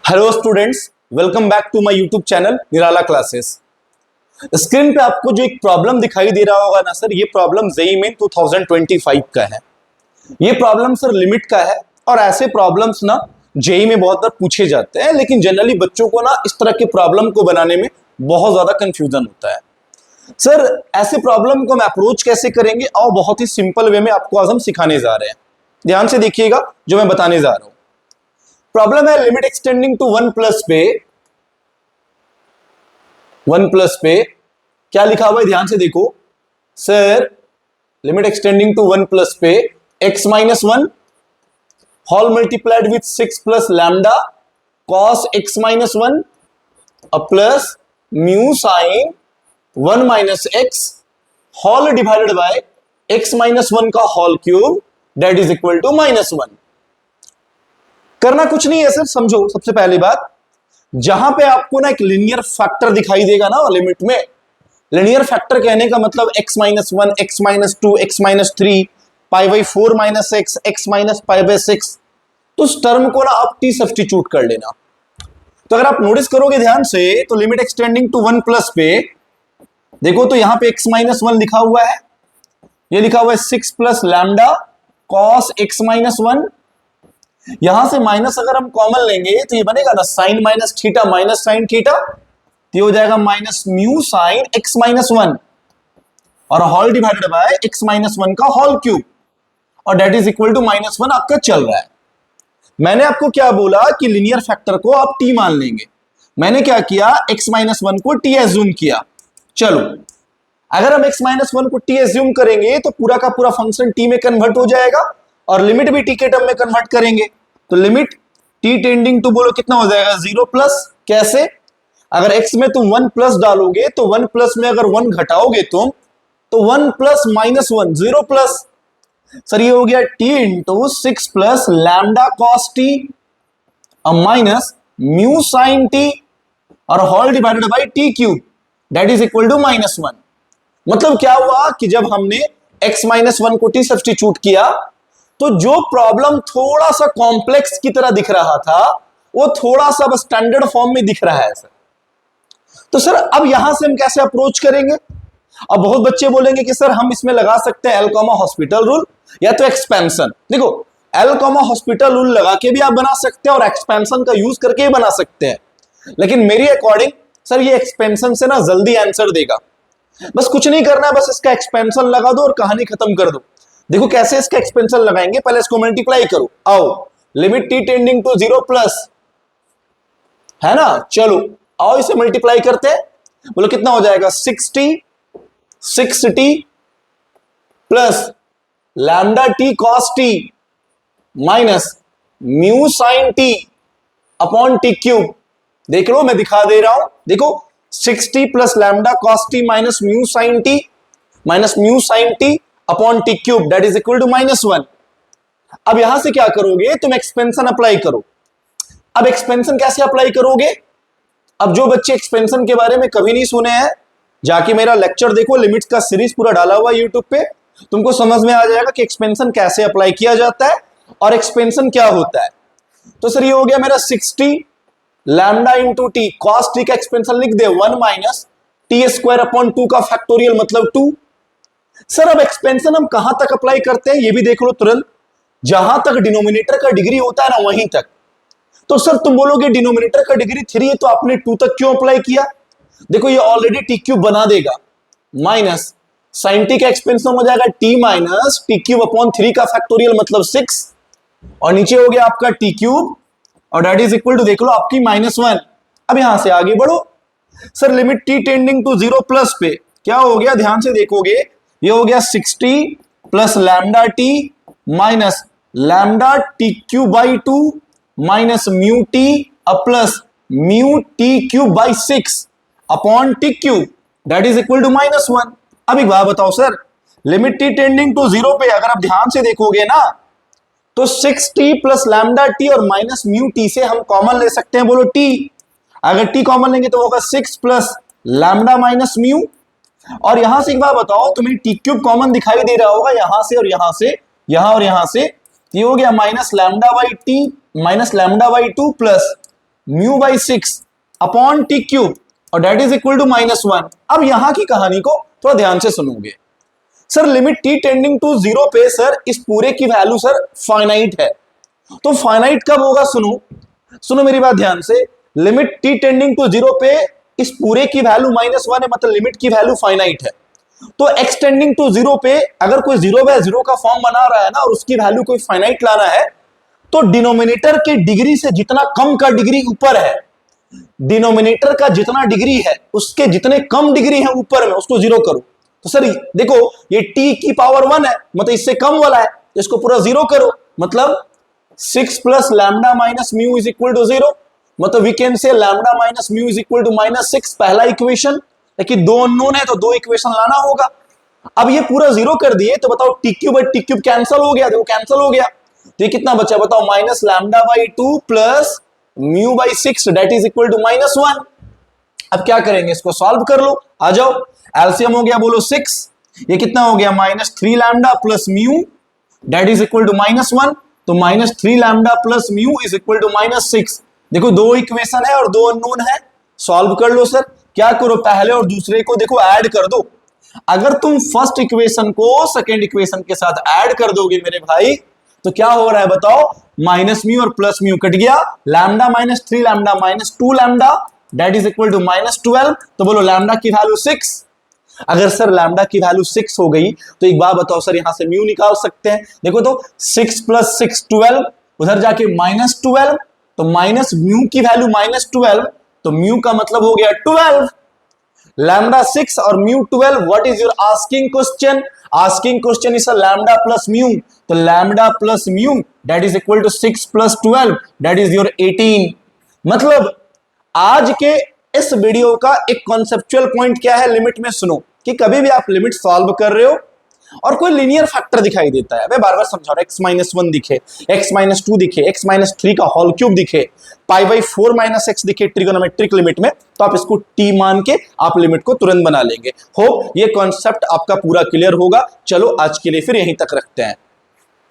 Hello students, welcome back to my YouTube channel Nirala classes. Screen पे आपको जो एक प्रॉब्लम दिखाई दे रहा होगा ना सर, ये प्रॉब्लम जेईई मेन 2025 का है। ये प्रॉब्लम सर लिमिट का है और ऐसे प्रॉब्लम्स ना जेईई में बहुत बार पूछे जाते हैं, लेकिन जनरली बच्चों को ना इस तरह के प्रॉब्लम को बनाने में बहुत ज्यादा कंफ्यूजन होता है। सर ऐसे प्रॉब्लम को हम अप्रोच कैसे करेंगे और बहुत ही सिंपल वे में आपको आज हम सिखाने जा रहे हैं। ध्यान से देखिएगा जो मैं बताने जा रहा हूं। प्रॉब्लम है लिमिट एक्सटेंडिंग टू 1 प्लस पे क्या लिखा हुआ है, ध्यान से देखो sir. Limit extending to 1 plus पे x minus 1 whole multiplied with 6 plus lambda cos x minus 1 plus mu sine 1 minus x whole divided by x minus 1 का whole cube that is equal to -1। करना कुछ नहीं है sir, समझो सबसे पहली बात, जहां पे आपको ना एक लिनियर फैक्टर दिखाई देगा ना लिमिट में, लिनियर फैक्टर कहने का मतलब x minus 1, x minus 2, x minus 3, pi by 4 minus x, x minus pi by 6, तो उस टर्म को ना आप t सब्स्टिट्यूट कर लेना। तो अगर आप नोटिस करोगे ध्यान से तो लिमिट एक्सटेंडिंग टू 1 प्लस पे देखो तो यहां पे x माइनस 1 लिखा हुआ है, ये लिखा हुआ है 6 plus lambda cos x minus 1। यहां से माइनस अगर हम कॉमन लेंगे तो ये बनेगा ना sine minus theta minus sine theta, तो ये हो जाएगा minus mu sine x minus 1 और whole divided by x minus 1 का होल क्यूब और दैट इज इक्वल टू -1 आपका चल रहा है। मैंने आपको क्या बोला कि लिनियर फैक्टर को आप t मान लेंगे, मैंने क्या किया x माइनस 1 को t एज्यूम किया। चलो अगर हम x माइनस 1 को t एज्यूम करेंगे तो पूरा का पूरा फंक्शन t में कन्वर्ट हो जाएगा और लिमिट भी t के टर्म में कन्वर्ट करेंगे, तो लिमिट t टेंडिंग टू बोलो कितना हो जाएगा 0 प्लस। कैसे? अगर x में तुम 1 प्लस डालोगे तो 1 प्लस में अगर 1 घटाओगे तुम तो 1 प्लस -1 0 प्लस। सर ये हो गया t into 6 plus lambda cos t minus mu sine t और whole divided by t cube that is equal to -1। मतलब क्या हुआ कि जब हमने x माइनस 1 को t सब्स्टिट्यूट किया तो जो प्रॉब्लम थोड़ा सा कॉम्प्लेक्स की तरह दिख रहा था वो थोड़ा सा बस स्टैंडर्ड फॉर्म में दिख रहा है सर। तो सर अब यहां से हम कैसे अप्रोच करेंगे? अब बहुत बच्चे बोलेंगे कि सर हम इसमें लगा सकते हैं एल कॉमा हॉस्पिटल रूल या तो एक्सपेंशन। देखो एल कॉमा हॉस्पिटल रूल लगा के भी आप बना सकते हैं और एक्सपेंशन का यूज करके भी बना सकते हैं, लेकिन मेरी अकॉर्डिंग सर ये एक्सपेंशन से ना जल्दी आंसर देगा। बस कुछ नहीं करना है, बस इसका एक्सपेंशन लगा दो और कहानी खत्म कर दो। देखो कैसे इसका एक्सपेंशन लगाएंगे, पहले इसको मल्टीप्लाई करो। आओ limit t tending to 0 plus है ना, चलो आओ इसे मल्टीप्लाई करते हैं। बोलो कितना हो जाएगा 6t plus lambda t cos t minus mu sine t upon t cube. देख लो मैं दिखा दे रहा हूं, देखो 6t plus lambda cos t minus mu sine t upon T cube that is equal to -1। अब यहां से क्या करोगे तुम एक्सपेंशन अप्लाई करो। अब एक्सपेंशन कैसे अप्लाई करोगे? अब जो बच्चे एक्सपेंशन के बारे में कभी नहीं सुने हैं जाके मेरा लेक्चर देखो, लिमिट्स का सीरीज पूरा डाला हुआ है यूट्यूब पे, तुमको समझ में आ जाएगा कि एक्सपेंशन कैसे अप्लाई किया जाता है और एक्सपेंशन क्या होता है। तो सर ये हो गया मेरा 6t lambda into T cos T का एक्सपेंशन लिख दे 1 माइनस टी स्क्वायर अपॉन 2 का फैक्टोरियल मतलब 2। सर अब एक्सपेंशन हम कहां तक अप्लाई करते हैं ये भी देख लो तुरंत, जहां तक डिनोमिनेटर का डिग्री होता है ना वहीं तक। तो सर तुम बोलोगे डिनोमिनेटर का डिग्री 3 है तो आपने 2 तक क्यों अप्लाई किया? देखो ये ऑलरेडी टी क्यूब बना देगा, माइनस साइन टी का एक्सपेंशन हो जाएगा T minus T cube upon 3 का फैक्टोरियल मतलब 6 और नीचे हो गया आपका टी क्यूब और दैट इज इक्वल टू देख लो आपकी -1। अब यहां से आगे बढ़ो sir, limit t tending to 0 plus पे क्या हो गया, ध्यान से देखोगे ये हो गया 6t plus lambda t minus lambda t cube by 2 minus mu t plus mu t cube by 6 upon T cube that is equal to -1। अब एक बात बताओ sir, limit t tending to 0 पे अगर आप ध्यान से देखोगे ना तो 6t प्लस लैम्डा t और माइनस म्यू t से हम कॉमन ले सकते हैं। बोलो t, अगर t कॉमन लेंगे तो होगा 6 प्लस लैम्डा माइनस म्यू। और यहां से एक बात बताओ, तुम्हें टी क्यूब कॉमन दिखाई दे रहा होगा यहां से और यहां से, यहां और यहां से, ये हो गया minus lambda by 2 plus mu by 6 upon T cube और डेट इज इक्वल टू -1। अब यहां की कहानी को थोड़ा ध्यान से सुनोगे sir. Limit t tending to 0 पे सर इस पूरे की वैल्यू सर फाइनाइट है। तो फाइनाइट कब होगा? सुनो मेरी बात ध्यान से। लिमिट टी टेंडिंग टू 0 पे इस पूरे की वैल्यू -1 है, मतलब लिमिट की वैल्यू फाइनाइट है। तो एक्स टेंडिंग टू 0 पे अगर कोई 0 बाय 0 का फॉर्म बना रहा है ना और उसकी वैल्यू कोई फाइनाइट लाना है, तो डिनोमिनेटर के डिग्री से जितना कम का डिग्री ऊपर है, डिनोमिनेटर का जितना डिग्री है उसके जितने कम डिग्री है ऊपर में, उसको 0 करो। तो सर देखो ये t की पावर 1 है, मतलब इससे कम वाला है, इसको पूरा 0 करो, मतलब 6 plus lambda minus mu is equal to 0। मतलब we can say lambda minus mu is equal to -6, पहला इक्वेशन। लेकिन दो अननोन है तो दो इक्वेशन लाना होगा। अब ये पूरा 0 कर दिए तो बताओ T cube by T cube cancel हो गया, देखो कैंसिल हो गया। तो ये कितना बचा बताओ? Minus lambda by 2 plus mu by 6 that is equal to -1। अब क्या करेंगे? इसको सॉल्व कर लो, आ जाओ। एलसीएम हो गया बोलो 6, ये कितना हो गया? -3 lambda plus mu that is equal to -1। तो -3 lambda plus mu is equal to -6। देखो दो इक्वेशन है और दो अननोन है, सॉल्व कर लो सर। क्या करो? पहले और दूसरे को देखो ऐड कर दो। अगर तुम फर्स्ट इक्वेशन को सेकंड इक्वेशन के साथ ऐड कर दोगे मेरे भाई, तो क्या हो रहा है बताओ? माइनस म्यू और प्लस म्यू कट गया, lambda -3 lambda -2 lambda that is equal to -12। तो बोलो लैम्डा की वैल्यू 6। अगर सर लैम्डा की वैल्यू 6 हो गई तो एक बात बताओ सर, यहां से म्यू निकाल सकते हैं। देखो तो 6 प्लस 6 12, उधर जाके -12, तो माइनस म्यू की वैल्यू -12, तो म्यू का मतलब हो गया 12। लैम्डा 6 और mu 12, what is your asking question? Asking question is lambda plus mu. तो lambda plus mu that is equal to 6 plus 12 that is your 18। मतलब आज के इस वीडियो का एक कॉन्सेप्चुअल पॉइंट क्या है लिमिट में? सुनो कि कभी भी आप लिमिट सॉल्व कर रहे हो और कोई लीनियर फैक्टर दिखाई देता है, मैं बार बार समझा रहा हूं, x-1 दिखे, x-2 दिखे, x-3 का होल क्यूब दिखे, π/4 - x दिखे ट्रिगोनोमेट्रिक लिमिट में, तो आप इसको t मान के आप लिमिट को तुरंत बना लेंगे। होप ये कॉन्सेप्ट आपका पूरा क्लियर होगा। चलो आज के लिए फिर यहीं तक रखते हैं।